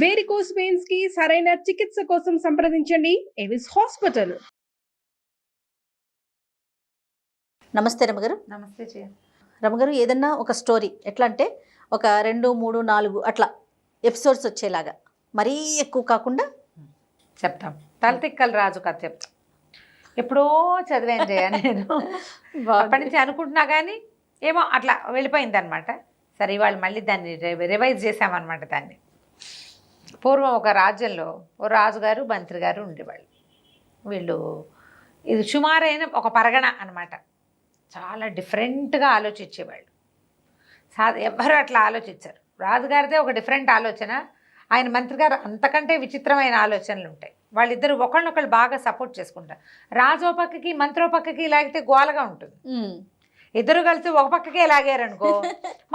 Varicose veins కి సరైన చికిత్స కోసం సంప్రదించండి ఎవిస్ హాస్పిటల్. నమస్తే రమగారు. నమస్తే జయ. రమగారు, ఏదన్నా ఒక స్టోరీ ఎట్లా అంటే ఒక 2, 3, 4 అట్లా ఎపిసోడ్స్ వచ్చేలాగా, మరీ ఎక్కువ కాకుండా చెప్తాం. తలతిక్కల రాజు కథ చెప్తాం. ఎప్పుడో చదివాను జయ నేను. అప్పటి నుంచి అనుకుంటున్నా కానీ ఏమో అట్లా వెళ్ళిపోయింది అనమాట. సరే ఇవాళ మళ్ళీ దాన్ని రివైజ్ చేసామన్నమాట. దాన్ని పూర్వం ఒక రాజ్యంలో ఓ రాజుగారు మంత్రి గారు ఉండేవాళ్ళు. వీళ్ళు ఇది సుమారైన ఒక పరగణ అనమాట. చాలా డిఫరెంట్గా ఆలోచించేవాళ్ళు. ఎవ్వరూ అట్లా ఆలోచించారు. రాజుగారిదే ఒక డిఫరెంట్ ఆలోచన, ఆయన మంత్రి గారు అంతకంటే విచిత్రమైన ఆలోచనలు ఉంటాయి. వాళ్ళిద్దరు ఒకళ్ళనొకళ్ళు బాగా సపోర్ట్ చేసుకుంటారు. రాజు ఓ పక్కకి మంత్రి ఓ పక్కకి లాగితే గోలగా ఉంటుంది. ఇద్దరు కలిసి ఒక పక్కకే లాగారనుకో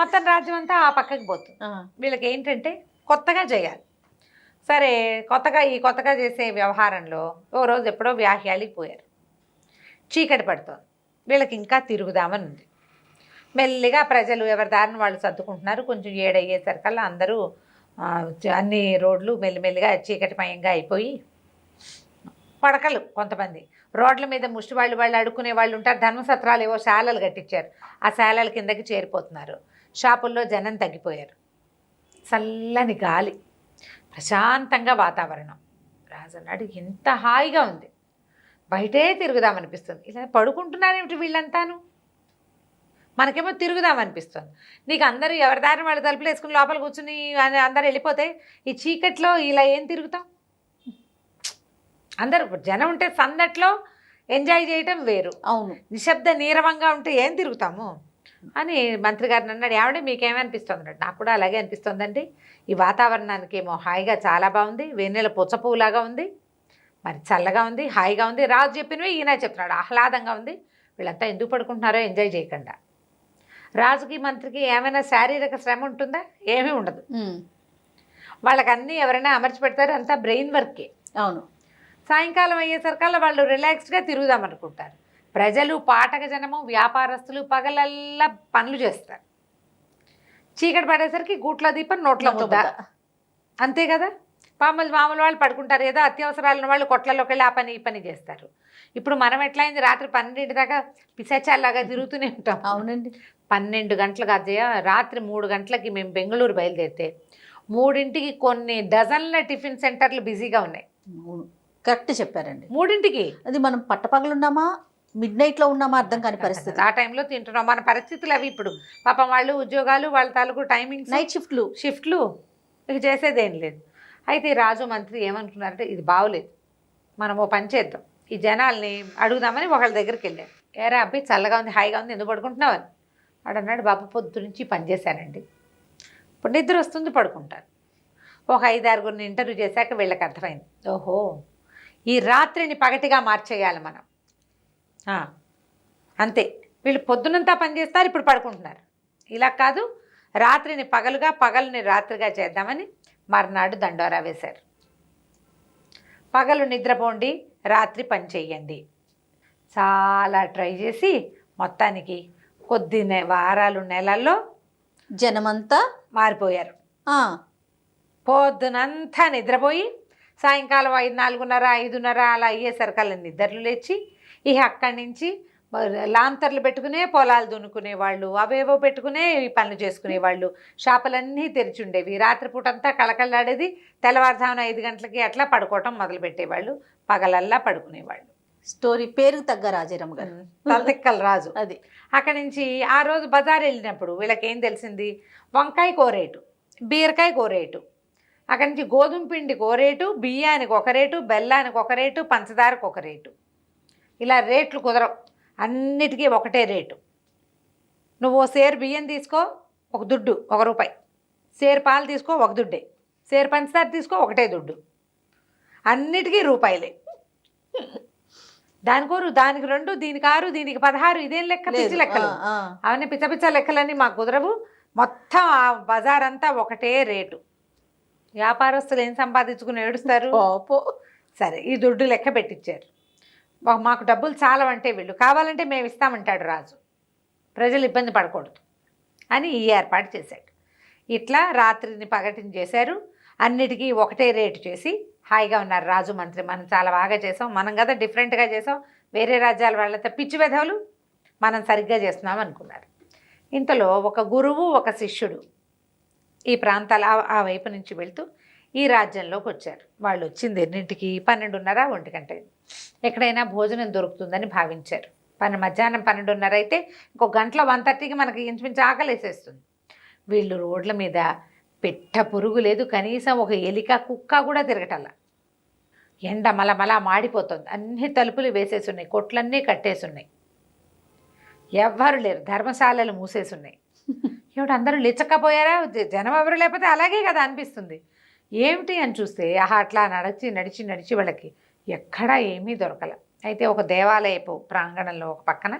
మొత్తం రాజ్యం అంతా ఆ పక్కకి పోతుంది. వీళ్ళకి ఏంటంటే కొత్తగా చేయాలి. సరే కొత్తగా చేసే వ్యవహారంలో ఓ రోజు ఎప్పుడో వ్యాహ్యాలికి పోయారు. చీకటి పడుతోంది. వీళ్ళకి ఇంకా తిరుగుదామని ఉంది. మెల్లిగా ప్రజలు ఎవరి దారిని వాళ్ళు సర్దుకుంటున్నారు. కొంచెం 7 అయ్యేసరికల్లా అందరూ అన్ని రోడ్లు మెల్లిమెల్లిగా చీకటిమయంగా అయిపోయి పడకలు, కొంతమంది రోడ్ల మీద ముష్టి వాళ్ళు అడుక్కునే వాళ్ళు ఉంటారు. ధర్మసత్రాలు ఏవో శాలలు కట్టించారు. ఆ శాలల కిందకి చేరిపోతున్నారు. షాపుల్లో జనం తగ్గిపోయారు. చల్లని గాలి, ప్రశాంతంగా వాతావరణం. రాజు అన్నాడు, ఎంత హాయిగా ఉంది, బయటే తిరుగుదామనిపిస్తుంది. ఇలా పడుకుంటున్నారేమిటి వీళ్ళంతాను, మనకేమో తిరుగుదామనిపిస్తుంది. నీకు అందరూ ఎవరి దారిని వాళ్ళు తలుపులు వేసుకుని లోపల కూర్చుని అందరు వెళ్ళిపోతే ఈ చీకట్లో ఇలా ఏం తిరుగుతాం? అందరూ జనం ఉంటే సందట్లో ఎంజాయ్ చేయటం వేరు. అవును, నిశ్శబ్ద నీరవంగా ఉంటే ఏం తిరుగుతాము అని మంత్రి గారిని అన్నాడు. ఏమంటే మీకేమనిపిస్తుంది అన్నాడు. నాకు కూడా అలాగే అనిపిస్తుందండి. ఈ వాతావరణానికి ఏమో హాయిగా చాలా బాగుంది, వెన్నెల పుచ్చపువ్వులాగా ఉంది, మరి చల్లగా ఉంది, హాయిగా ఉంది. రాజు చెప్పినవి ఈయన చెప్తున్నాడు, ఆహ్లాదంగా ఉంది. వీళ్ళంతా ఎందుకు పడుకుంటున్నారో ఎంజాయ్ చేయకుండా. రాజుకి మంత్రికి ఏమైనా శారీరక శ్రమ ఉంటుందా? ఏమీ ఉండదు. వాళ్ళకన్నీ ఎవరైనా అమర్చి పెడతారు, అంతా బ్రెయిన్ వర్కే. అవును. సాయంకాలం అయ్యేసరికల్లా వాళ్ళు రిలాక్స్డ్గా తిరుగుదామనుకుంటారు. ప్రజలు, పాఠక జనము, వ్యాపారస్తులు పగలల్లా పనులు చేస్తారు. చీకటి పడేసరికి గూట్లో దీపం నోట్లో ముద్ద, అంతే కదా. మామూలు వాళ్ళు పడుకుంటారు. ఏదో అత్యవసరాలు ఉన్న వాళ్ళు కొట్లలోకి వెళ్ళి ఆ పని ఈ పని చేస్తారు. ఇప్పుడు మనం ఎట్లయింది, రాత్రి 12 దాకా పిశాచాల్లాగా తిరుగుతూనే ఉంటాం. అవునండి. 12 గంటలు కాదు, రాత్రి 3 గంటలకి మేము బెంగళూరు బయలుదేరితే 3ంటికి కొన్ని డజన్ల టిఫిన్ సెంటర్లు బిజీగా ఉన్నాయి. అవును, కరెక్ట్ చెప్పారండి. 3ంటికి. అది మనం పట్టపగలున్నామా మిడ్-నైట్లో ఉన్నామా అర్థం కాని పరిస్థితి. ఆ టైంలో తింటున్నాం. మన పరిస్థితులు అవి. ఇప్పుడు పాపం వాళ్ళు ఉద్యోగాలు, వాళ్ళ తాలూకు టైమింగ్స్, నైట్ షిఫ్ట్లు ఇక చేసేదేం లేదు. అయితే రాజు మంత్రి ఏమనుకున్నారంటే, ఇది బాగోలేదు, మనం ఓ పని చేద్దాం, ఈ జనాల్ని అడుగుదామని ఒకళ్ళ దగ్గరికి వెళ్ళారు. ఏరా అబ్బాయి, చల్లగా ఉంది, హాయిగా ఉంది, ఎందుకు పడుకుంటున్నావు అని. వాడు అన్నాడు, బాబు పొద్దు నుంచి పని చేశానండి, ఇప్పుడు నిద్ర వస్తుంది, పడుకుంటాను. ఒక 5-6 ఇంటర్వ్యూ చేశాక వీళ్ళకి అర్థమైంది, ఓహో ఈ రాత్రిని పగటిగా మార్చేయాలి మనం. అంతే, వీళ్ళు పొద్దునంతా పని చేస్తారు, ఇప్పుడు పడుకుంటున్నారు. ఇలా కాదు, రాత్రిని పగలుగా, పగలుని రాత్రిగా చేద్దామని మర్నాడు దండోరా వేశారు. పగలు నిద్రపోండి, రాత్రి పని చెయ్యండి. చాలా ట్రై చేసి మొత్తానికి కొద్ది వారాలు, నెలల్లో జనమంతా మారిపోయారు. పొద్దునంతా నిద్రపోయి సాయంకాలం 4:30, 5:30 అలా అయ్యేసరికల్లా నిద్రలు లేచి ఇక అక్కడి నుంచి లాంతర్లు పెట్టుకునే పొలాలు దున్నుకునేవాళ్ళు, అవేవో పెట్టుకునే పనులు చేసుకునేవాళ్ళు. షాపులన్నీ తెరిచి ఉండేవి. రాత్రిపూట అంతా కళకళలాడేది. తెల్లవారుజామున 5 గంటలకి అట్లా పడుకోవటం మొదలుపెట్టేవాళ్ళు. పగలల్లా పడుకునేవాళ్ళు. స్టోరీ పేరు తగ్గ రాజారాం గారు, తలతిక్కల రాజు. అది. అక్కడి నుంచి ఆ రోజు బజార్ వెళ్ళినప్పుడు వీళ్ళకేం తెలిసింది, వంకాయ కోరేటు, బీరకాయ కోరేటు. అక్కడి నుంచి గోధుమ పిండికి ఒక రేటు, బియ్యానికి ఒక రేటు, బెల్లానికి ఒక రేటు, పంచదారకు ఒక రేటు. ఇలా రేట్లు కుదరవు, అన్నిటికీ ఒకటే రేటు. నువ్వు సేరు బియ్యం తీసుకో, ఒక దుడ్డు, ₹1. సేరు పాలు తీసుకో, ఒక దుడ్డే. సేరు పంచదార తీసుకో, ఒకటే దుడ్డు. అన్నిటికీ రూపాయలే. దానికోరు, దానికి 2, దీనికి 6, దీనికి 16. ఇదేం లెక్క, పిచ్చి లెక్కలు అవన్నీ. పిచ్చ లెక్కలన్నీ మాకు కుదరవు. మొత్తం ఆ బజార్ అంతా ఒకటే రేటు. వ్యాపారస్తులు ఏం సంపాదించుకుని ఏడుస్తారు. సరే, ఈ దుడ్డు లెక్క పెట్టించారు. మాకు డబ్బులు చాలవంటే వీళ్ళు, కావాలంటే మేము ఇస్తామంటాడు రాజు, ప్రజలు ఇబ్బంది పడకూడదు అని ఈ ఏర్పాటు చేశాడు. ఇట్లా రాత్రిని పగటిని చేశారు. అన్నిటికీ ఒకటే రేటు చేసి హాయిగా ఉన్నారు రాజు మంత్రి. మనం చాలా బాగా చేసాం, మనం కదా డిఫరెంట్గా చేసాం, వేరే రాజ్యాల వాళ్ళతో పిచ్చి వెధవులు, మనం సరిగ్గా చేస్తున్నాం అనుకున్నారు. ఇంతలో ఒక గురువు ఒక శిష్యుడు ఈ ప్రాంతాల ఆ వైపు నుంచి వెళ్తూ ఈ రాజ్యంలోకి వచ్చారు. వాళ్ళు వచ్చింది ఎన్నింటికి? 12:30, 1 గంట. ఎక్కడైనా భోజనం దొరుకుతుందని భావించారు. మధ్యాహ్నం 12:30 అయితే ఇంకో గంటలో 1:30కి మనకి ఇంచుమించు ఆకలేసేస్తుంది. వీళ్ళు రోడ్ల మీద పెట్ట పురుగు లేదు, కనీసం ఒక ఎలిక కుక్క కూడా తిరగటల్లా. ఎండ మలమలా మాడిపోతుంది. అన్ని తలుపులు వేసేసి ఉన్నాయి, కొట్లన్నీ కట్టేసి ఉన్నాయి, ఎవ్వరు లేరు, ధర్మశాలలు మూసేసి ఉన్నాయి. ఏమిటి అందరూ లిచ్చకపోయారా? జనం ఎవరు లేకపోతే అలాగే కదా అనిపిస్తుంది. ఏమిటి అని చూస్తే అట్లా నడిచి నడిచి నడిచి వాళ్ళకి ఎక్కడా ఏమీ దొరకల. అయితే ఒక దేవాలయపు ప్రాంగణంలో ఒక పక్కన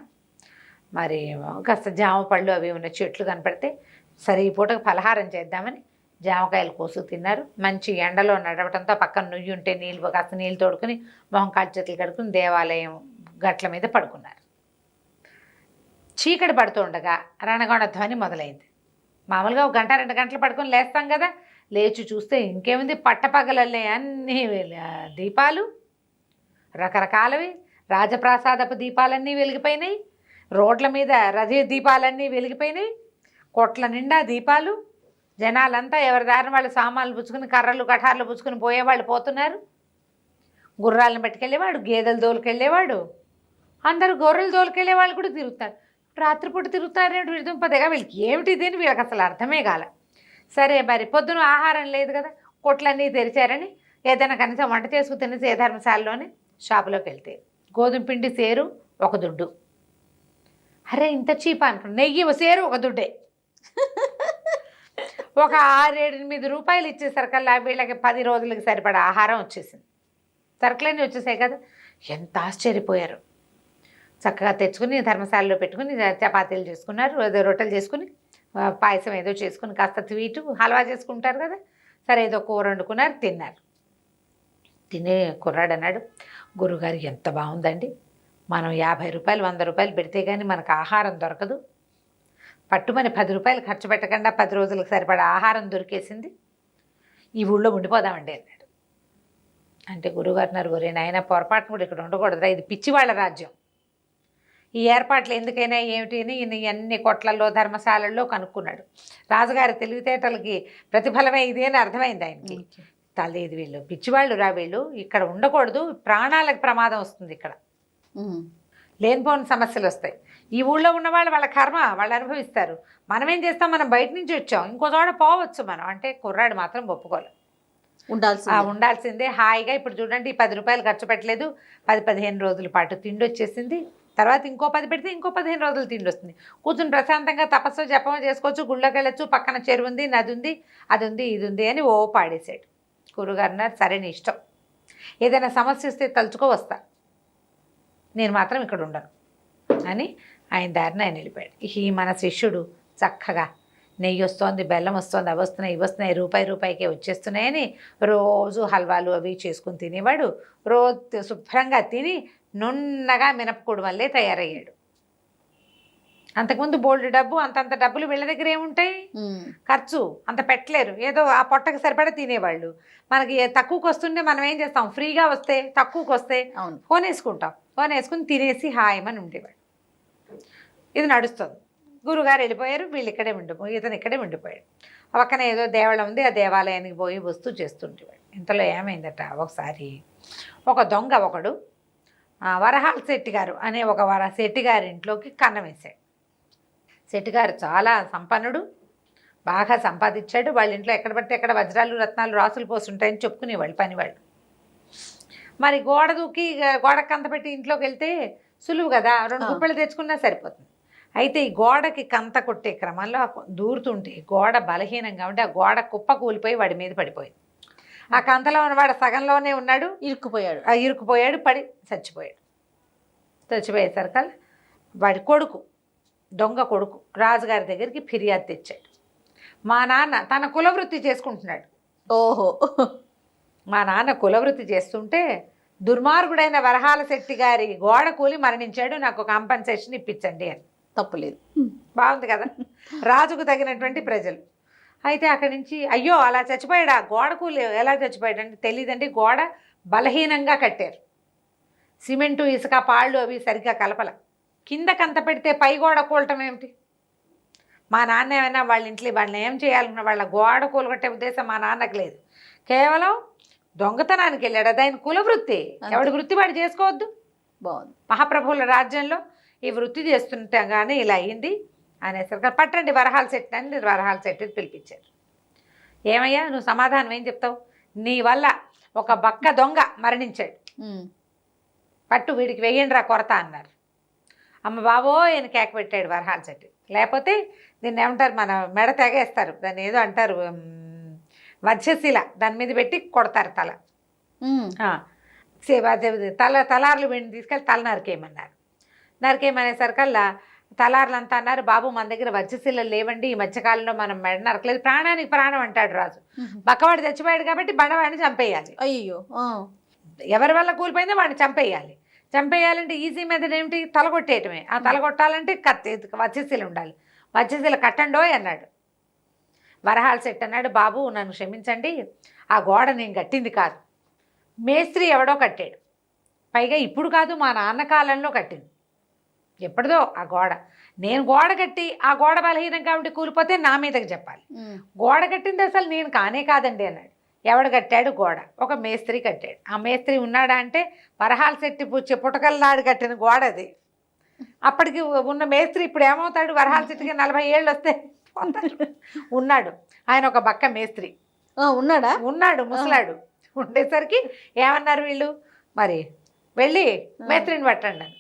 మరి కాస్త జామ పళ్ళు అవి ఉన్న చెట్లు కనపడితే సరే ఈ పూటకు పలహారం చేద్దామని జామకాయలు కోసు తిన్నారు. మంచి ఎండలో నడవటంతో పక్కన నుయ్యి ఉంటే కాస్త నీళ్ళు తోడుకుని మొహం కాళ్ళు చేతులు కడుక్కుని దేవాలయం గట్ల మీద పడుకున్నారు. చీకటి పడుతూ ఉండగా రణగొండ ధ్వని మొదలైంది. మామూలుగా 1 గంట 2 గంటలు పడుకొని లేస్తాం కదా, లేచి చూస్తే ఇంకేముంది, పట్టపగలల్లే అన్ని దీపాలు, రకరకాలవి రాజప్రాసాదపు దీపాలన్నీ వెలిగిపోయినాయి, రోడ్ల మీద రథ దీపాలన్నీ వెలిగిపోయినాయి, కొట్ల నిండా దీపాలు. జనాలంతా ఎవరి దారిన వాళ్ళు సామాన్లు పుచ్చుకుని కర్రలు కఠార్లు పుచ్చుకుని పోయేవాళ్ళు పోతున్నారు. గుర్రాలను పట్టుకెళ్ళేవాడు, గేదెలు దోలుకెళ్ళేవాడు, అందరూ గొర్రెలు దోలుకెళ్ళే వాళ్ళు కూడా తిరుగుతారు. రాత్రిపూట తిరుగుతారేంటి విడుదల వీళ్ళకి ఏమిటి ఇదేని వీళ్ళకి అసలు అర్థమే కాల. సరే మరి పొద్దున ఆహారం లేదు కదా, కొట్లన్నీ తెరిచారని ఏదైనా కనీసం వంట చేసుకుని తినేసి ఏ ధర్మశాలలోనే షాపులోకి వెళ్తే గోధుమ పిండి సేరు 1 దుడ్డు. అరే ఇంత చీపా అనుకున్నా. నెయ్యి సేరు 1 దుడ్డే. ఒక 6-8 రూపాయలు ఇచ్చేసరికల్లా వీళ్ళకి 10 రోజులకి సరిపడా ఆహారం వచ్చేసింది. సరుకులన్నీ వచ్చేసాయి కదా. ఎంత ఆశ్చర్యపోయారు. చక్కగా తెచ్చుకుని ధర్మశాలలో పెట్టుకుని చపాతీలు చేసుకున్నారు, ఏదో రొట్టెలు చేసుకుని పాయసం ఏదో చేసుకుని కాస్త స్వీటు హల్వా చేసుకుంటారు కదా. సరే ఏదో కూర వండుకున్నారు, తిన్నారు. తినే కుర్రాడు అన్నాడు, గురుగారు ఎంత బాగుందండి, మనం 50 రూపాయలు 100 రూపాయలు పెడితే కానీ మనకు ఆహారం దొరకదు, పట్టుమని 10 రూపాయలు ఖర్చు పెట్టకుండా 10 రోజులకు సరిపడా ఆహారం దొరికేసింది, ఈ ఊళ్ళో ఉండిపోదామండి అన్నాడు. అంటే గురుగారు అన్నారు, ఒరే నాయన పొరపాటును కూడా ఇక్కడ ఉండకూడదురా, ఇది పిచ్చివాళ్ళ రాజ్యం, ఈ ఏర్పాట్లు ఎందుకైనా ఏమిటి అని అన్ని కొట్లల్లో ధర్మశాలల్లో కనుక్కున్నాడు. రాజుగారి తెలివితేటలకి ప్రతిఫలమే ఇది అని అర్థమైంది ఆయనకి. తల్లేదు వీళ్ళు పిచ్చివాళ్ళు రా, వీళ్ళు ఇక్కడ ఉండకూడదు, ప్రాణాలకు ప్రమాదం వస్తుంది, ఇక్కడ లేనిపోని సమస్యలు వస్తాయి, ఈ ఊళ్ళో ఉన్నవాళ్ళు వాళ్ళ కర్మ వాళ్ళు అనుభవిస్తారు, మనం ఏం చేస్తాం, మనం బయట నుంచి వచ్చాం, ఇంకో చోట పోవచ్చు మనం అంటే. కుర్రాడు మాత్రం ఒప్పుకోలేదు, ఉండాల్సిందే హాయిగా. ఇప్పుడు చూడండి 10 రూపాయలు ఖర్చు పెట్టలేదు, 10-15 రోజుల పాటు తిండి వచ్చేసింది, తర్వాత ఇంకో 10 పెడితే ఇంకో 15 రోజులు తిండి వస్తుంది, కూర్చుని ప్రశాంతంగా తపస్సు జపం చేసుకోవచ్చు, గుళ్ళోకి వెళ్ళచ్చు, పక్కన చెరువు ఉంది, నది ఉంది, అది ఉంది, ఇది ఉంది అని ఓ పాడేశాడు. గురుగారు అన్నారు, సరే నీ ఇష్టం, ఏదైనా సమస్య వస్తే తలుచుకో వస్తా, నేను మాత్రం ఇక్కడ ఉండను అని ఆయన దారిని ఆయన వెళ్ళిపోయాడు. ఈ మన శిష్యుడు చక్కగా నెయ్యి వస్తోంది, బెల్లం వస్తుంది, అవి వస్తున్నాయి, ఇవి వస్తున్నాయి, రూపాయికే వచ్చేస్తున్నాయని రోజు హల్వాలు అవి చేసుకుని తినేవాడు. రోజు శుభ్రంగా తిని నున్నగా మినపకూడు వల్లే తయారయ్యాడు. అంతకుముందు బోల్డ్ డబ్బు, అంతంత డబ్బులు వీళ్ళ దగ్గర ఏముంటాయి, ఖర్చు అంత పెట్టలేరు, ఏదో ఆ పొట్టకి సరిపడా తినేవాళ్ళు. మనకి తక్కువకి వస్తుంటే మనం ఏం చేస్తాం, ఫ్రీగా వస్తే తక్కువకి వస్తే కొనేసుకుంటాం, కొనేసుకుని తినేసి హాయమని ఉండేవాడు. ఇది నడుస్తుంది. గురుగారు వెళ్ళిపోయారు, వీళ్ళు ఇక్కడే ఇతను ఇక్కడే ఉండిపోయాడు. పక్కన ఏదో దేవాలయం ఉంది, ఆ దేవాలయానికి పోయి వస్తూ చేస్తుండేవాడు. ఇంతలో ఏమైందట, ఒకసారి ఒక దొంగ ఒకడు వరహాల శెట్టిగారు అనే ఒక శెట్టిగారి ఇంట్లోకి కన్నం వేశాడు. శెట్టిగారు చాలా సంపన్నుడు, బాగా సంపాదించాడు. వాళ్ళ ఇంట్లో ఎక్కడ పడితే ఎక్కడ వజ్రాలు రత్నాలు రాసులు పోస్తుంటాయని చెప్పుకునేవాళ్ళు పనివాళ్ళు. మరి గోడ దూకి గోడకు కంత పెట్టి ఇంట్లోకి వెళ్తే సులువు కదా, 2 గుప్పెలు తెచ్చుకున్నా సరిపోతుంది. అయితే ఈ గోడకి కంత కొట్టే క్రమంలో దూరుతుంటే గోడ బలహీనంగా ఉంటే ఆ గోడ కుప్ప కూలిపోయి వాడి మీద పడిపోయింది. ఆ కంతలో ఉన్నవాడు సగంలోనే ఉన్నాడు, ఇరుక్కుపోయాడు, పడి చచ్చిపోయాడు. చచ్చిపోయేసరికి వాడి కొడుకు, దొంగ కొడుకు రాజుగారి దగ్గరికి ఫిర్యాదు తెచ్చాడు. మా నాన్న తన కులవృత్తి చేసుకుంటున్నాడు. ఓహో, మా నాన్న కులవృత్తి చేస్తుంటే దుర్మార్గుడైన వరహాల శెట్టి గారి గోడ కూలి మరణించాడు, నాకు కాంపన్సేషన్ ఇప్పించండి అని. తప్పులేదు, బాగుంది కదా. రాజుకు తగినటువంటి ప్రజలు. అయితే అక్కడి నుంచి అయ్యో అలా చచ్చిపోయాడు, ఆ గోడ కూలి ఎలా చచ్చిపోయాడు అంటే తెలియదండి, గోడ బలహీనంగా కట్టారు, సిమెంటు ఇసుక పాళ్ళు అవి సరిగ్గా కలపల, కిందకంత పెడితే పై గోడ కూలటం ఏమిటి? మా నాన్న ఏమైనా వాళ్ళ ఇంట్లో వాళ్ళని ఏం చేయాలన్న వాళ్ళ గోడ కూలగొట్టే ఉద్దేశం మా నాన్నకు లేదు, కేవలం దొంగతనానికి వెళ్ళాడు, అది ఆయన కుల వృత్తి, ఎవడి వృత్తి వాడు చేసుకోవద్దు. బాగుంది. మహాప్రభువుల రాజ్యంలో ఈ వృత్తి చేస్తుండగానే ఇలా అయ్యింది అనేసరికి పట్టండి వరహాల శెట్టి అని వరహాల శెట్టిని పిలిపించారు. ఏమయ్యా నువ్వు సమాధానం ఏం చెప్తావు? నీ వల్ల ఒక బక్క దొంగ మరణించాడు, పట్టు వీడికి వెయ్యండిరా కొరత అన్నారు. అమ్మ బాబో ఈయన కేక పెట్టాడు వరహాల శెట్టి. లేకపోతే దీన్ని ఏమంటారు, మన మెడ తెగేస్తారు, దాన్ని ఏదో అంటారు వజ్రశిల, దాని మీద పెట్టి కొడతారు తల, తలార్లు వెండి తీసుకెళ్ళి తల నరికేయమన్నారు. నరికేయమనేసరికల్లా తలార్లంతా అన్నారు, బాబు మన దగ్గర వజ్రశిలలు లేవండి, ఈ మధ్యకాలంలో మనం మెడ నరకలేదు, ప్రాణానికి ప్రాణం అంటాడు రాజు. బక్కవాడు చచ్చిపోయాడు కాబట్టి బండవాడిని చంపేయాలి. అయ్యో, ఎవరి వల్ల కూలిపోయిందో వాడిని చంపేయాలి. చంపేయాలంటే ఈజీ మెథడ్ ఏమిటి? తలగొట్టేయటమే. ఆ తలగొట్టాలంటే కత్తి వజ్రశిల ఉండాలి. వజ్రశిల కట్టండోయ్ అన్నాడు. వరహాల శెట్టి అన్నాడు, బాబు నన్ను క్షమించండి, ఆ గోడ నేను కట్టింది కాదు, మేస్త్రి ఎవడో కట్టాడు, పైగా ఇప్పుడు కాదు మా నాన్న కాలంలో కట్టింది, ఎప్పటిదో ఆ గోడ. నేను గోడ కట్టి ఆ గోడ బలహీనం కాబట్టి కూలిపోతే నా మీదకి చెప్పాలి, గోడ కట్టింది అసలు నేను కానే కాదండి అన్నాడు. ఎవడు కట్టాడు గోడ? ఒక మేస్త్రి కట్టాడు. ఆ మేస్త్రి ఉన్నాడా అంటే వరహాల శెట్టి పుట్టకల్లాడు కట్టిన గోడ అది. అప్పటికి ఉన్న మేస్త్రి ఇప్పుడు ఏమవుతాడు? వరహాల శెట్టికి 40 ఏళ్ళు వస్తే ఉన్నాడు ఆయన, ఒక బక్క మేస్త్రి ఉన్నాడా? ఉన్నాడు, ముసలాడు. ఉండేసరికి ఏమన్నారు వీళ్ళు, మరి వెళ్ళి మేస్త్రిని పట్టండి అని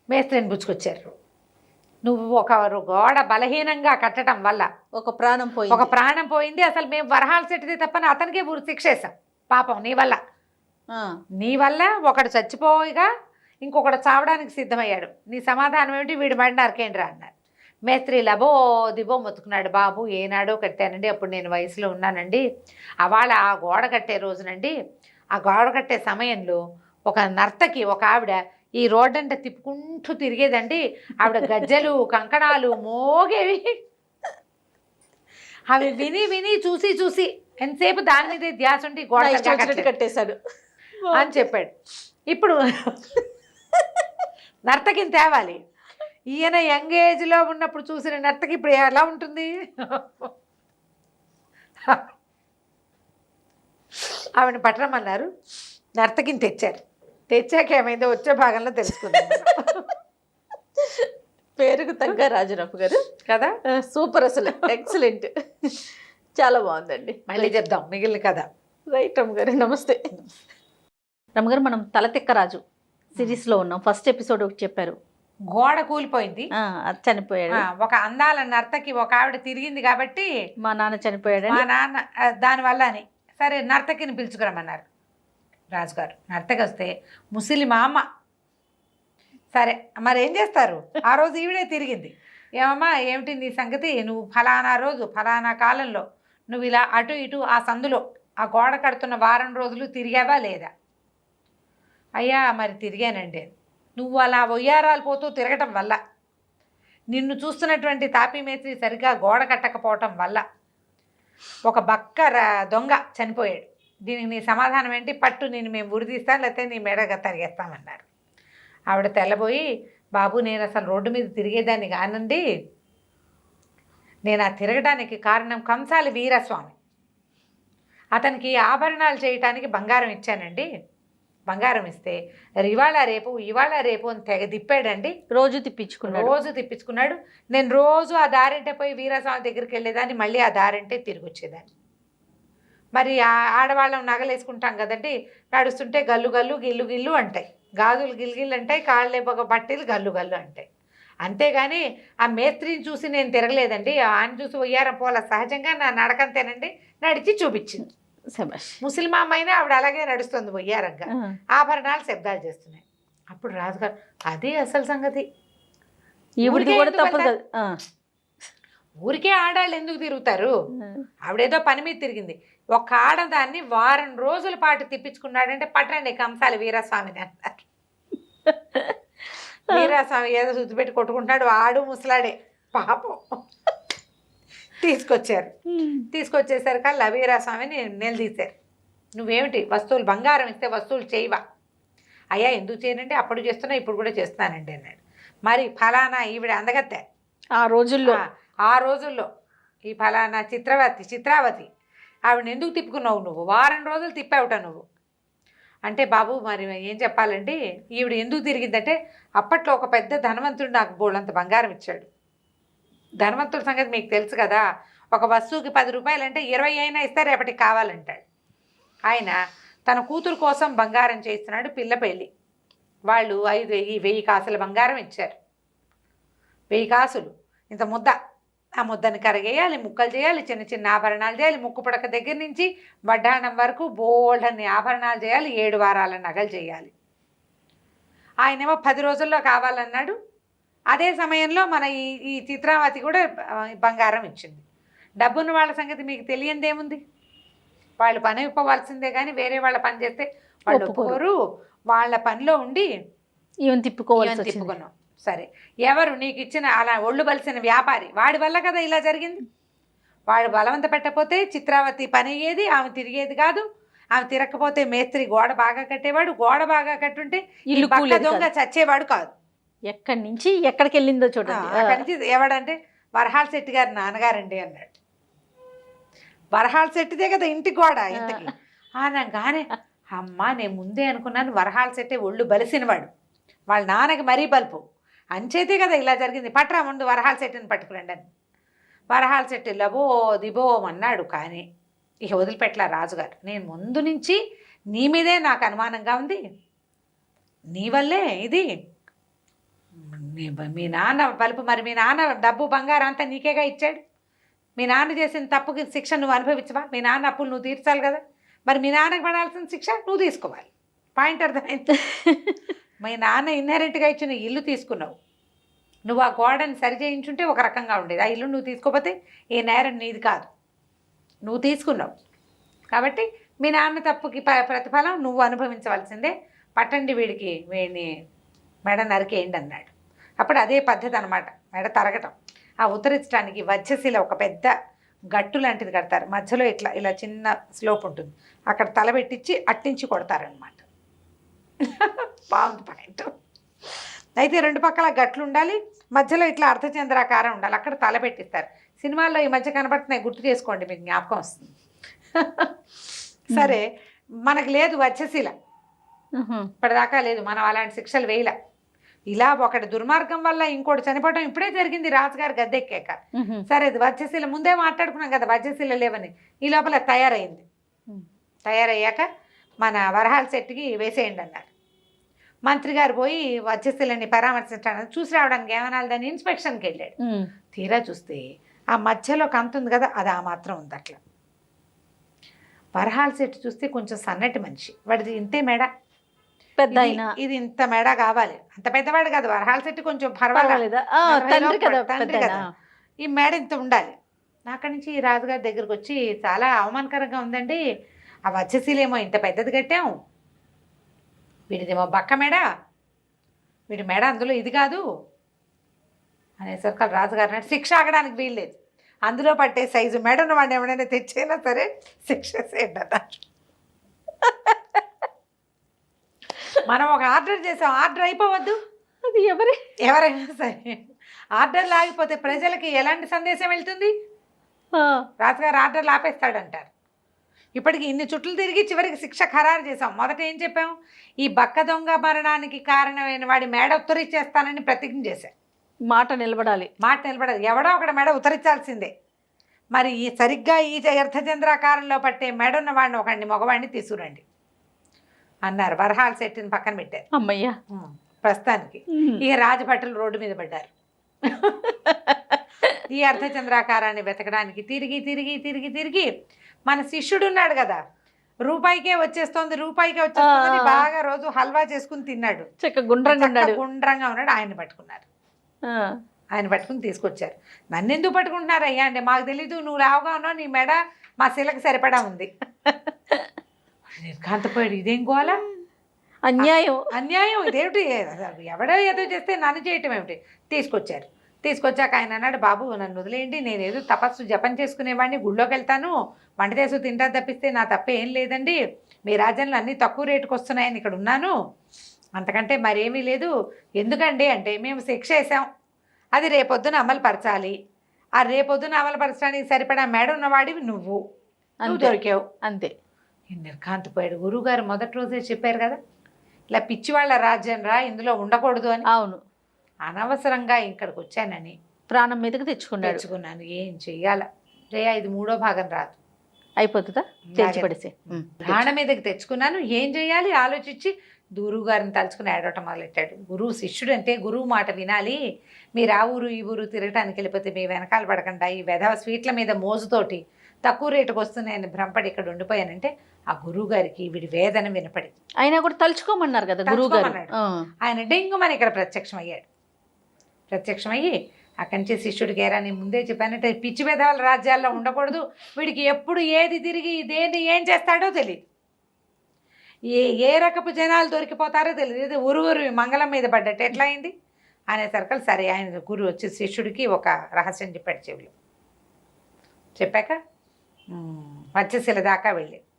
మేస్త్రిని పుచ్చుకొచ్చారు. నువ్వు ఒక గోడ బలహీనంగా కట్టడం వల్ల ఒక ప్రాణం పోయింది. అసలు మేము వరహాల శెట్టిది తప్పని అతనికే శిక్షేసాం, పాపం నీ వల్ల ఒకడు చచ్చిపోయిగా ఇంకొకడు చావడానికి సిద్ధమయ్యాడు, నీ సమాధానం ఏమిటి? వీడి మడి నరకేండ్రా అన్నారు. మేస్త్రి లబో దిబో మొత్తుకున్నాడు, బాబు ఏనాడో కట్టానండి, అప్పుడు నేను వయసులో ఉన్నానండి, అవాళ ఆ గోడ కట్టే రోజునండి, ఆ గోడ కట్టే సమయంలో ఒక నర్తకి, ఒక ఆవిడ ఈ రోడ్డంటే తిప్పుకుంటూ తిరిగేదండి, ఆవిడ గజ్జలు కంకణాలు మోగేవి, అవి విని విని చూసి చూసి ఎంతసేపు దాని మీదే ధ్యాస ఉండి గోడ కట్టేశాడు అని చెప్పాడు. ఇప్పుడు నర్తకిని తేవాలి, ఈయన యంగ్ ఏజ్లో ఉన్నప్పుడు చూసిన నర్తకి ఇప్పుడు ఎలా ఉంటుంది? ఆవిడని పట్టరమన్నారు, నర్తకిని తెచ్చారు. తెచ్చాక ఏమైందో వచ్చే భాగంలో తెలుసుకుందాం. పేరుకు తగ్గ రాజురాపు గారు కదా, సూపర్, అసలు ఎక్సలెంట్, చాలా బాగుందండి. మళ్ళీ చెప్దాం మిగిలిన కదా. రైట్ రమ్మగారు, నమస్తే. రమ్మగారు, మనం తలతిక్కరాజు సిరీస్లో ఉన్నాం. ఫస్ట్ ఎపిసోడ్ ఒకటి చెప్పారు, గోడ కూలిపోయింది, చనిపోయాడు. ఒక అందాల నర్తకి ఒక ఆవిడ తిరిగింది కాబట్టి మా నాన్న చనిపోయాడు, మా నాన్న దానివల్ల అని. సరే నర్తకిని పిలుచుకురమ్మన్నారు రాజుగారు. నర్తకి వస్తే ముసలి మా అమ్మ. సరే మరి ఏం చేస్తారు, ఆ రోజు ఈవిడే తిరిగింది. ఏమమ్మా ఏమిటి నీ సంగతి, నువ్వు ఫలానా రోజు ఫలానా కాలంలో నువ్వు ఇలా అటు ఇటు ఆ సందులో ఆ గోడ కడుతున్న వారం రోజులు తిరిగావా లేదా? అయ్యా మరి తిరిగానండి. నువ్వు అలా ఒయ్యారాలు పోతూ తిరగటం వల్ల, నిన్ను చూస్తున్నటువంటి తాపీ మేస్త్రి సరిగా గోడ కట్టకపోవటం వల్ల ఒక బక్క దొంగ చనిపోయాడు. దీనికి నీ సమాధానం ఏంటి? పట్టు నేను మేము ఉరిదీస్తాం, లేకపోతే నీ మెడగా తరిగేస్తామన్నారు. ఆవిడ తెల్లబోయి, బాబు నేను అసలు రోడ్డు మీద తిరిగేదాన్ని కానండి, నేను ఆ తిరగడానికి కారణం కంసాలి వీరస్వామి, అతనికి ఆభరణాలు చేయటానికి బంగారం ఇచ్చానండి, బంగారం ఇస్తే ఇవాళ రేపు అని తెగ తిప్పాడండి, రోజు తిప్పించుకున్నాడు. నేను రోజు ఆ దారింటే పోయి వీరస్వామి దగ్గరికి వెళ్ళేదాన్ని, మళ్ళీ ఆ దారింటే తిరిగి వచ్చేదాన్ని. మరి ఆడవాళ్ళం నగలేసుకుంటాం కదండి, నడుస్తుంటే గల్లు గల్లు గిల్లు గిల్లు అంటాయి, గాజులు గిల్గిల్లు అంటాయి, కాళ్ళే బట్టలు గల్లు గల్లు అంటాయి. అంతేగాని ఆ మేస్త్రిని చూసి నేను తిరగలేదండి, ఆయన చూసి ఒయ్యారం పోల, సహజంగా నా నడకంతేనండి, నడిచి చూపించింది. ముసలిమా అయినా ఆవిడ అలాగే నడుస్తుంది ఒయ్యారంగా, ఆభరణాలు శబ్దాలు చేస్తున్నాయి. అప్పుడు రాజుగారు, అదే అసలు సంగతి, ఊరికే ఆడాళ్ళు ఎందుకు తిరుగుతారు, ఆవిడేదో పని మీద తిరిగింది, ఒక ఆడదాన్ని వారం రోజుల పాటు తిప్పించుకున్నాడంటే పట్టండి కంసాలి వీరస్వామిని అన్నారు. వీరస్వామి ఏదో శుద్ధి పెట్టి కొట్టుకుంటాడు, ఆడు ముసలాడే పాపం. తీసుకొచ్చారు. తీసుకొచ్చేసరికల్లా వీరాస్వామిని నిలదీశారు. నువ్వేమిటి వస్తువులు బంగారం ఇస్తే వస్తువులు చేయవా? అయ్యా ఎందుకు చేయనంటే అప్పుడు చేస్తున్నా ఇప్పుడు కూడా చేస్తున్నానండి అన్నాడు. మరి ఫలానా ఈవిడ అందగత్తే ఆ రోజుల్లో ఈ ఫలానా చిత్రావతి ఆవిడని ఎందుకు తిప్పుకున్నావు నువ్వు? వారం రోజులు తిప్పావుట నువ్వు అంటే, బాబు మరి ఏం చెప్పాలండి, ఈవిడ ఎందుకు తిరిగిందంటే అప్పట్లో ఒక పెద్ద ధనవంతుడు నాకు బోళ్ళంత బంగారం ఇచ్చాడు. ధనవంతుడి సంగతి మీకు తెలుసు కదా, ఒక వస్తువుకి 10 రూపాయలంటే 20 అయినా ఇస్తే రేపటికి కావాలంటాడు. ఆయన తన కూతురు కోసం బంగారం చేస్తున్నాడు, పిల్ల పెళ్ళి. వాళ్ళు 1000 కాసుల బంగారం ఇచ్చారు. 1000 కాసులు ఇంత ముద్ద. ఆ ముద్దని కరిగేయాలి, ముక్కలు చేయాలి, చిన్న చిన్న ఆభరణాలు చేయాలి, ముక్కు పుడక దగ్గర నుంచి వడ్డాణం వరకు బోల్డన్ని ఆభరణాలు చేయాలి, 7 వారాల నగలు చేయాలి. ఆయనేమో 10 రోజుల్లో కావాలన్నాడు. అదే సమయంలో మన ఈ చిత్రావతి కూడా బంగారం ఇచ్చింది. డబ్బున్న వాళ్ళ సంగతి మీకు తెలియందేముంది, వాళ్ళు పని ఇవ్వవలసిందే కానీ వేరే వాళ్ళ పని చేస్తే వాళ్ళు ఒప్పుకోరు. వాళ్ళ పనిలో ఉండి తిప్పుకున్నాం. సరే, ఎవరు నీకు ఇచ్చిన అలా ఒళ్ళు బలిసిన వ్యాపారి, వాడి వల్ల కదా ఇలా జరిగింది. వాడు బలవంత పెట్టకపోతే చిత్రావతి పని అయ్యేది, ఆమె తిరిగేది కాదు. ఆమె తిరగకపోతే మేస్త్రి గోడ బాగా కట్టేవాడు, గోడ బాగా కట్టుంటే ఇల్లు దొంగ చచ్చేవాడు కాదు. ఎక్కడి నుంచి ఎక్కడికి వెళ్ళిందో చూడండి. అక్కడి నుంచి ఎవడంటే వరహాల శెట్టి గారి నాన్నగారండి అన్నాడు. వరహాల శెట్టిదే కదా ఇంటి గోడ ఇంతకి. అనగానే అమ్మా నేను ముందే అనుకున్నాను వరహాల శెట్టి ఒళ్ళు బలిసినవాడు, వాళ్ళ నాన్నకి మరీ బలుపు, అంచేతే కదా ఇలా జరిగింది. పట్రా ముందు వరహాల శెట్టిని పట్టుకురండి అని. వరహాల శెట్టి లబో దిబోం అన్నాడు. కానీ ఇక వదిలిపెట్టలా రాజుగారు. నేను ముందు నుంచి నీ మీదే నాకు అనుమానంగా ఉంది, నీ వల్లే ఇది. మీ నాన్న బలుపు, మరి మీ నాన్న డబ్బు బంగారం అంతా నీకేగా ఇచ్చాడు. మీ నాన్న చేసిన తప్పుకి శిక్ష నువ్వు అనుభవించవా? మీ నాన్న అప్పులు నువ్వు తీర్చాలి కదా, మరి మీ నాన్నకి పడాల్సిన శిక్ష నువ్వు తీసుకోవాలి. పాయింట్ అర్థమైంది. మీ నాన్న ఇన్హెరెంట్గా ఇచ్చిన ఇల్లు తీసుకున్నావు, నువ్వు ఆ గోడని సరి చేయించుంటే ఒక రకంగా ఉండేది. ఆ ఇల్లు నువ్వు తీసుకోకపోతే ఏ నేరం నీది కాదు, నువ్వు తీసుకున్నావు. కాబట్టి మీ నాన్న తప్పుకి ప్రతిఫలం నువ్వు అనుభవించవలసిందే. పట్టండి వీడిని మెడ నరికేయండి అన్నాడు. అప్పుడు అదే పద్ధతి అనమాట, మెడ తరగటం. ఆ ఉత్తరించడానికి వజ్రశిల ఒక పెద్ద గట్టు లాంటిది కడతారు, మధ్యలో ఇలా చిన్న స్లోప్ ఉంటుంది, అక్కడ తలబెట్టించి అట్టించి కొడతారనమాట. బాగుంది పాయింట్. అయితే 2 పక్కల గట్లు ఉండాలి, మధ్యలో ఇట్లా అర్ధచంద్రాకారం ఉండాలి, అక్కడ తలపెట్టిస్తారు. సినిమాల్లో ఈ మధ్య కనబడుతున్నాయి, గుర్తు చేసుకోండి, మీకు జ్ఞాపకం వస్తుంది. సరే, మనకు లేదు వజ్రశిల, ఇప్పటిదాకా లేదు, మనం అలాంటి శిక్షలు వేయలే. ఇలా ఒకటి దుర్మార్గం వల్ల ఇంకోటి చనిపోవడం ఇప్పుడే జరిగింది రాజుగారు గద్దెక్కాక. సరే, అది వజ్రశిల ముందే మాట్లాడుకున్నాం కదా వజ్రశిల లేవని. ఈ లోపల తయారైంది. తయారయ్యాక మన వరహాల శెట్టికి వేసేయండి అన్నారు. మంత్రి గారు పోయి వజ్రశిలని పరామర్శించడానికి చూసి రావడానికి ఏమనాలి దాన్ని ఇన్స్పెక్షన్కి వెళ్ళాడు. తీరా చూస్తే ఆ మధ్యలో కంత ఉంది కదా, అది ఆ మాత్రం ఉంది అట్లా. వరహాల శెట్టి చూస్తే కొంచెం సన్నటి మనిషి, వాడిది ఇంతే మెడ, పెద్ద ఇది ఇంత మెడ కావాలి. అంత పెద్దవాడు కాదు వరహాల శెట్టి, కొంచెం పర్వాలేదు, తండ్రి కదా, ఈ మెడ ఇంత ఉండాలి. అక్కడి నుంచి ఈ రాజుగారి దగ్గరకు వచ్చి చాలా అవమానకరంగా ఉందండి, ఆ వజ్రశిలేమో ఇంత పెద్దది కట్టాం, వీడిదేమో బక్క మెడ, వీడి మెడ అందులో ఇది కాదు అనేసరికి రాజుగారు అన్నాడు, శిక్ష ఆగడానికి వీల్లేదు, అందులో పట్టే సైజు మెడను వాడిని ఎవడైనా తెచ్చైనా సరే శిక్ష చేయండి అన్నారు. మనం ఒక ఆర్డర్ చేసాం, ఆర్డర్ అయిపోవద్దు, అది ఎవరైనా సరే ఆర్డర్లు ఆగిపోతే ప్రజలకి ఎలాంటి సందేశం వెళ్తుంది? రాజుగారు ఆర్డర్లు ఆపేస్తాడంటారు. ఇప్పటికి ఇన్ని చుట్లు తిరిగి చివరికి శిక్ష ఖరారు చేసాం. మొదట ఏం చెప్పాం, ఈ బక్క దొంగ మరణానికి కారణమైన వాడి మెడ ఉత్తరించేస్తానని ప్రతిజ్ఞ చేశాం. మాట నిలబడాలి. ఎవడో ఒకటి మెడ ఉత్తరించాల్సిందే. మరి సరిగ్గా ఈ అర్ధచంద్రాకారంలో పట్టే మెడ ఉన్న వాడిని ఒకడిని మగవాడిని తీసుకురండి అన్నారు. వరహాల శెట్టిని పక్కన పెట్టారు. అమ్మయ్య, ప్రస్తుతానికి ఇక రాజభటులు రోడ్డు మీద పడ్డారు. ఈ అర్ధచంద్రాకారాన్ని వెతకడానికి తిరిగి తిరిగి తిరిగి తిరిగి మన శిష్యుడు ఉన్నాడు కదా, రూపాయికే వచ్చేస్తుంది బాగా రోజు హల్వా చేసుకుని తిన్నాడు, గుండ్రంగా ఉన్నాడు, ఆయన్ని పట్టుకున్నారు. ఆయన పట్టుకుని తీసుకొచ్చారు. నన్ను ఎందుకు పట్టుకుంటున్నారు అయ్యా అంటే, మాకు తెలీదు, నువ్వు లావుగా ఉన్నావు, నీ మెడ మా శిలకు సరిపడా ఉంది. కాంతపోయాడు, ఇదేం గోలా, అన్యాయం ఇదేమిటి, ఎవడో ఏదో చేస్తే నన్ను చేయటం ఏమిటి? తీసుకొచ్చారు. తీసుకొచ్చాక ఆయన అన్నాడు, బాబు నన్ను వదిలేయండి, నేను ఏదో తపస్సు జపం చేసుకునేవాడిని, గుళ్ళోకి వెళ్తాను, వంట చేసు తింటా తప్పిస్తే నా తప్ప ఏం లేదండి, మీ రాజ్యంలో అన్నీ తక్కువ రేటుకు వస్తున్నాయని ఇక్కడ ఉన్నాను, అంతకంటే మరేమీ లేదు. ఎందుకండి అంటే మేము శిక్ష వేసాం, అది రేపొద్దున అమలు పరచాలి, ఆ రేపొద్దున అమలు పరచడానికి సరిపడా మేడ ఉన్నవాడివి నువ్వు దొరికావు అంతే. నిర్ఘాంతపోయాడు. గురువుగారు మొదటి రోజే చెప్పారు కదా, ఇలా పిచ్చివాళ్ళ రాజ్యం రా, ఇందులో ఉండకూడదు అని. అవును, అనవసరంగా ఇక్కడికి వచ్చానని ప్రాణం మీదకి తెచ్చుకున్నాను. ఏం చెయ్యాల జయ, ఇది 3వ భాగం రాదు, అయిపోతుందా? తెచ్చిపడేసి ప్రాణం మీదకి తెచ్చుకున్నాను, ఏం చేయాలి ఆలోచించి గురువు గారిని తలుచుకుని ఏడవటం మొదలెట్టాడు. గురువు శిష్యుడు అంటే గురువు మాట వినాలి, మీరు ఆ ఊరు ఈ ఊరు తిరగటానికి వెళ్ళిపోతే మీ వెనకాల పడకుండా ఈ వెధవ స్వీట్ల మీద మోజుతోటి తక్కువ రేటుకు వస్తున్నాయని భ్రమపడి ఇక్కడ ఉండిపోయానంటే ఆ గురువు గారికి వీడి వేదన వినపడి అయినా కూడా తలుచుకోమన్నారు కదా గురువు గారు. ఆయన డెంగుమని ఇక్కడ ప్రత్యక్షమయ్యాడు. ప్రత్యక్షమయ్యి అక్కడి నుంచి శిష్యుడికి ఏరా నేను ముందే చెప్పానంటే పిచ్చి వేదాల రాజ్యాల్లో ఉండకూడదు, వీడికి ఎప్పుడు ఏది తిరిగి దేన్ని ఏం చేస్తాడో తెలియదు, ఏ రకపు జనాలు దొరికిపోతారో తెలియదు, ఊరు మంగళం మీద పడ్డట్టు ఎట్లా అయింది అనేసరికి సరే ఆయన గురువు వచ్చి శిష్యుడికి ఒక రహస్యం చెప్పాడు చెవిలో. చెప్పాక మత్స్యశిల దాకా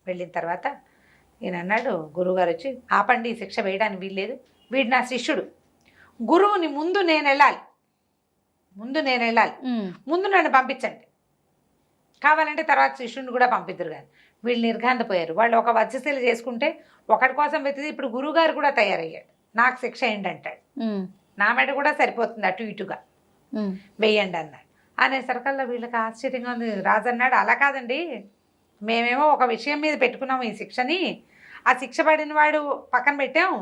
వెళ్ళిన తర్వాత ఈయన అన్నాడు, గురువుగారు వచ్చి ఆపండి, ఈ శిక్ష వేయడానికి వీల్లేదు, వీడు నా శిష్యుడు, గురువుని ముందు నేను వెళ్ళాలి, ముందు నన్ను పంపించండి, కావాలంటే తర్వాత శిష్యుడిని కూడా పంపిద్దరు. కానీ వీళ్ళు నిర్ఘాంతపోయారు. వాళ్ళు ఒక మత్స్యశిల చేసుకుంటే ఒకటి కోసం వెతిది, ఇప్పుడు గురువుగారు కూడా తయారయ్యాడు, నాకు శిక్ష వేయండి అంటాడు, నా మెడ కూడా సరిపోతుంది అటు ఇటుగా వేయండి అన్నాడు. అనేసరికల్లా వీళ్ళకి ఆశ్చర్యంగా ఉంది. రాజు అన్నాడు, అలా కాదండి, మేమేమో ఒక విషయం మీద పెట్టుకున్నాము ఈ శిక్షని, ఆ శిక్ష పడిన వాడు పక్కన పెట్టాం,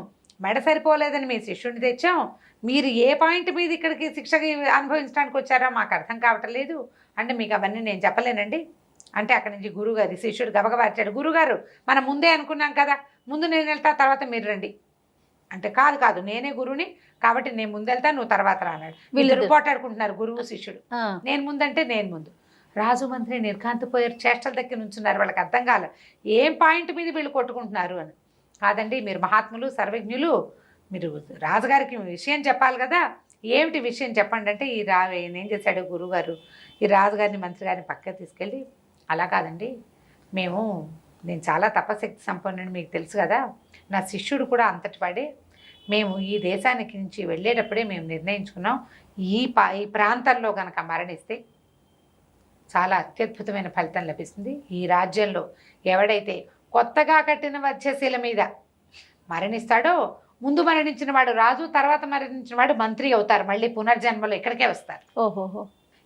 మెడ సరిపోలేదని మీ శిష్యుడిని తెచ్చాం, మీరు ఏ పాయింట్ మీద ఇక్కడికి శిక్షకి అనుభవించడానికి వచ్చారో మాకు అర్థం కావటం లేదు అంటే మీకు అవన్నీ నేను చెప్పలేనండి అంటే అక్కడి నుంచి గురువుగారి శిష్యుడు గబగబాచాడు. గురుగారు మనం ముందే అనుకున్నాం కదా, ముందు నేను వెళ్తా తర్వాత మీరు రండి అంటే, కాదు నేనే గురువుని కాబట్టి నేను ముందు వెళ్తా నువ్వు తర్వాత రా అన్నాడు. వీళ్ళు పోటాడుకుంటున్నారు గురువు శిష్యుడు, నేను ముందంటే నేను ముందు. రాజు మంత్రి నిర్ఘాంతపోయారు, చేష్టల దగ్గర నుంచున్నారు, వాళ్ళకి అర్థం కాలేదు ఏం పాయింట్ మీద వీళ్ళు కొట్టుకుంటున్నారు అని. కాదండి మీరు మహాత్ములు సర్వజ్ఞులు, మీరు రాజుగారికి విషయం చెప్పాలి కదా, ఏమిటి విషయం చెప్పండి అంటే ఈయన ఏం చేశాడు గురువుగారు, ఈ రాజుగారిని మంత్రి గారిని పక్కకి తీసుకెళ్ళి, అలా కాదండి నేను చాలా తపశక్తి సంపన్నుని మీకు తెలుసు కదా, నా శిష్యుడు కూడా అంతటి వాడే, మేము ఈ దేశానికి నుంచి వెళ్ళేటప్పుడే మేము నిర్ణయించుకున్నాం, ఈ ప్రాంతంలో కనుక మరణిస్తే చాలా అత్యద్భుతమైన ఫలితం లభిస్తుంది, ఈ రాజ్యంలో ఎవడైతే కొత్తగా కట్టిన మత్స్యశిల మీద మరణిస్తాడో ముందు మరణించిన వాడు రాజు, తర్వాత మరణించిన వాడు మంత్రి అవుతారు, మళ్ళీ పునర్జన్మలో ఇక్కడికే వస్తారు. ఓహోహో,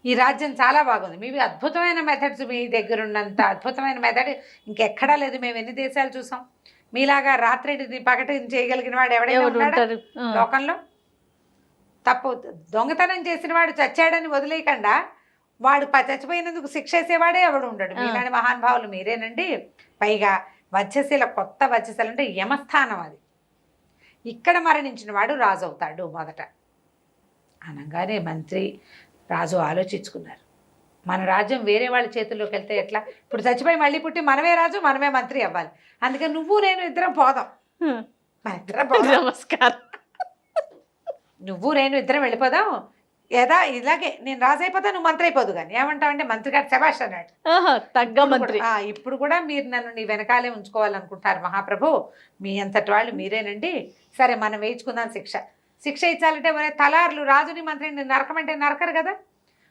ఈ రాజ్యం చాలా బాగుంది, మీవి అద్భుతమైన మెథడ్స్, మీ దగ్గర ఉన్నంత అద్భుతమైన మెథడ్ ఇంకెక్కడా లేదు, మేము ఎన్ని దేశాలు చూసాం, మీలాగా రాత్రి పగటి చేయగలిగిన వాడు ఎవడైనా ఉన్నాడా లోకంలో? తప్పు దొంగతనం చేసిన వాడు చచ్చాడని వదిలేయకుండా వాడు చచ్చిపోయినందుకు శిక్ష వేసేవాడే ఎవడు ఉండడు, మీలాంటి మహానుభావులు మీరేనండి. పైగా మత్స్యశిల, కొత్త మత్స్యశిల అంటే యమస్థానం, అది ఇక్కడ మరణించిన వాడు రాజు అవుతాడు మొదట అనగానే మంత్రి రాజు ఆలోచించుకున్నారు, మన రాజ్యం వేరే వాళ్ళ చేతుల్లోకి వెళ్తే ఎట్లా, ఇప్పుడు చచ్చిపోయి మళ్ళీ పుట్టి మనమే రాజు మనమే మంత్రి అవ్వాలి, అందుకని నువ్వు నేను ఇద్దరం పోదాం, మన ఇద్దరం పోదాం, నమస్కారం, నువ్వు నేను ఇద్దరం వెళ్ళిపోదాం, ఇలాగే నేను రాజు అయిపోతా నువ్వు మంత్రి అయిపోదు కానీ ఏమంటావంటే మంత్రి గారు శభాష్ అన్నాడు. తగ్గ మంత్రి, ఇప్పుడు కూడా మీరు నన్ను నీ వెనకాలే ఉంచుకోవాలనుకుంటారు మహాప్రభు, మీ అంతటి వాళ్ళు మీరేనండి, సరే మనం వేయించుకుందాం శిక్ష ఇచ్చాలంటే మరి తలార్లు రాజుని మంత్రిని నరకమంటే నరకరు కదా,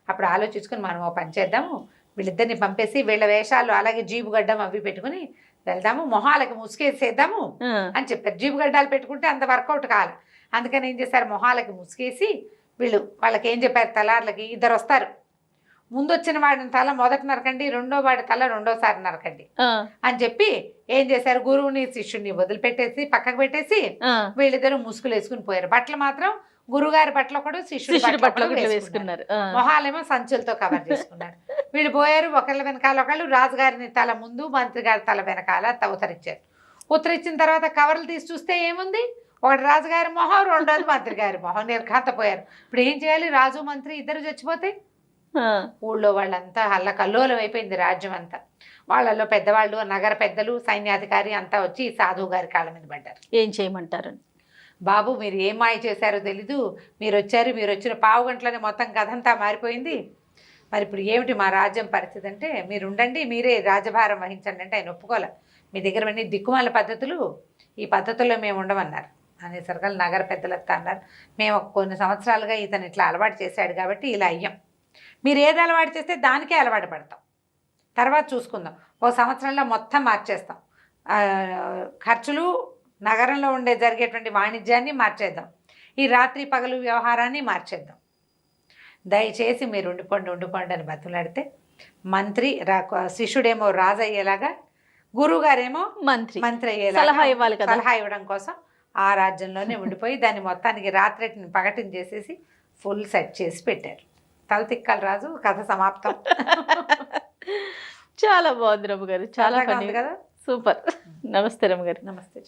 అప్పుడు ఆలోచించుకుని మనం ఓ పని చేద్దాము, వీళ్ళిద్దరిని పంపేసి వీళ్ళ వేషాలు అలాగే జీబు గడ్డం అవి పెట్టుకుని వెళ్దాము, మొహాలకి ముసుకేసేద్దాము అని చెప్పారు. జీబు గడ్డాలు పెట్టుకుంటే అంత వర్కౌట్ కావాలి, అందుకని ఏం చేశారు, మొహాలకి ముసుకేసి వాళ్ళకి ఏం చెప్పారు, తలార్లకి ఇద్దరు వస్తారు, ముందు వచ్చిన వాడిని తల మొదట నరకండి, రెండో వాడి తల రెండోసారి నరకండి అని చెప్పి ఏం చేశారు, గురువుని శిష్యుడిని వదిలిపెట్టేసి పక్కకు పెట్టేసి వీళ్ళిద్దరూ ముసుగులు వేసుకుని పోయారు. బట్టలు మాత్రం గురుగారి బట్టలు ఒకడు శిష్యుడి బట్టలు వేసుకున్నారు, మొహాలేమో సంచులతో కవర్ చేసుకున్నారు. వీళ్ళు పోయారు, ఒకళ్ళ వెనకాల ఒకళ్ళు, రాజుగారిని తల ముందు మంత్రి గారి తల వెనకాల ఉత్తరించారు. ఉత్తరించిన తర్వాత కవర్లు తీసి చూస్తే ఏముంది, ఒకటి రాజుగారి మొహం, రెండోది మంత్రి గారి మొహం, నిర్ఘాంతపోయారు. ఇప్పుడు ఏం చేయాలి, రాజు మంత్రి ఇద్దరు చచ్చిపోతే ఊళ్ళో వాళ్ళంతా హల్లకల్లోలం అయిపోయింది రాజ్యం అంతా. వాళ్ళలో పెద్దవాళ్ళు, నగర పెద్దలు, సైన్యాధికారి అంతా వచ్చి సాధువు గారి కాళ్ళ మీద పడ్డారు. ఏం చేయమంటారు, బాబు మీరు ఏం మాయ చేశారో తెలీదు, మీరు వచ్చిన పావు గంటలోనే మొత్తం కథ అంతా మారిపోయింది, మరి ఇప్పుడు ఏమిటి మా రాజ్యం పరిస్థితి అంటే, మీరు ఉండండి, మీరే రాజభారం వహించండి అంటే ఆయన ఒప్పుకోలే. మీ దగ్గర అన్ని దిక్కుమాల పద్ధతులు, ఈ పద్ధతుల్లో మేము ఉండమన్నారు. అనేసరికి నగర పెద్దలంతా అన్నారు, మేము కొన్ని సంవత్సరాలుగా ఇతను ఇట్లా అలవాటు చేశాడు కాబట్టి ఇలా అయ్యాం, మీరు ఏది అలవాటు చేస్తే దానికే అలవాటు పడతాం, తర్వాత చూసుకుందాం, ఓ సంవత్సరంలో మొత్తం మార్చేస్తాం, ఖర్చులు నగరంలో జరిగేటువంటి వాణిజ్యాన్ని మార్చేద్దాం, ఈ రాత్రి పగలు వ్యవహారాన్ని మార్చేద్దాం, దయచేసి మీరు ఉండిపోండి అని బతులాడితే మంత్రి శిష్యుడేమో రాజు అయ్యేలాగా, గురువు గారేమో మంత్రి అయ్యేలాగా సలహా ఇవ్వాలి కదా. సలహా ఇవ్వడం కోసం ఆ రాజ్యంలోనే ఉండిపోయి దాన్ని మొత్తానికి రాత్రిని పగటిని చేసేసి ఫుల్ సెట్ చేసి పెట్టారు. తలతిక్కల రాజు కథ సమాప్తం. చాలా బాగుంది రమ్మ గారు, చాలా సరదాగా ఫన్నీ ఉంది కదా. సూపర్. నమస్తే రమ్మ గారు. నమస్తే.